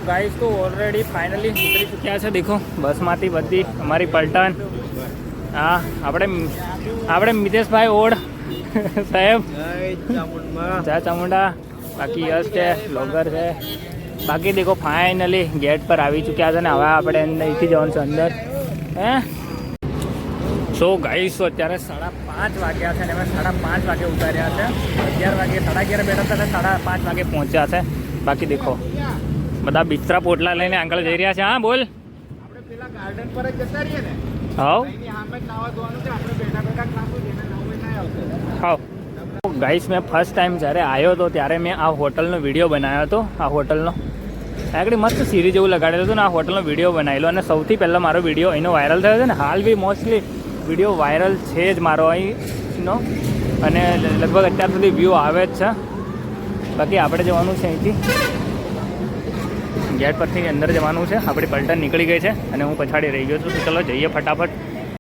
Guys તો already finally ઉતરી ચૂક્યા છે. દેખો બસમાંથી બધી અમારી પલટન. હા આપણે મિતેશભાઈ ઓડ સાહેબ જય ચામુંડા. બાકી યશ છે, બ્લોગર છે. બાકી દેખો ફાઇનલી ગેટ પર આવી ચૂક્યા છે ને હવે આપણે અહીંથી જવાનું છે અંદર. હે સો ગાઈસ તો અત્યારે 5:30 વાગ્યા છે ને અમે 5:30 વાગે ઉતાર્યા છે. 11 વાગે 11:30 બેઠા હતા, 5:30 વાગે પહોંચ્યા છે. બાકી દેખો બધા બિસ્તરા પોટલા લઈને આગળ જઈ રહ્યા છે. હા બોલ. આપણે પેલા ગાર્ડન પર જ જતા રહીએ ને. હાવ સામે જ નાવા ધોવાનું છે. આપણે બેઠા નાખું જેને નાવું ના આવશે. હાવ ગાઈસ મેં ફર્સ્ટ ટાઈમ જ્યારે આવ્યો હતો ત્યારે મેં આ હોટલનો વિડીયો બનાવ્યો હતો. આ હોટલનો આગળ મસ્ત સિરીઝ જેવું લગાડેલું હતું ને આ હોટલનો વિડીયો બનાવેલો અને સૌથી પહેલાં મારો વિડીયો અહીંનો વાયરલ થયો છે ને. હાલ બી મોસ્ટલી વિડીયો વાયરલ છે જ મારો અહીંનો અને લગભગ અત્યાર સુધી વ્યૂ આવે જ છે. બાકી આપણે જવાનું છે અહીંથી ગેટ પરથી અંદર જવાનું છે. આપણી પલટન નીકળી ગઈ છે અને હું પછાડી રહી ગયો છું. તો ચલો જઈએ ફટાફટ.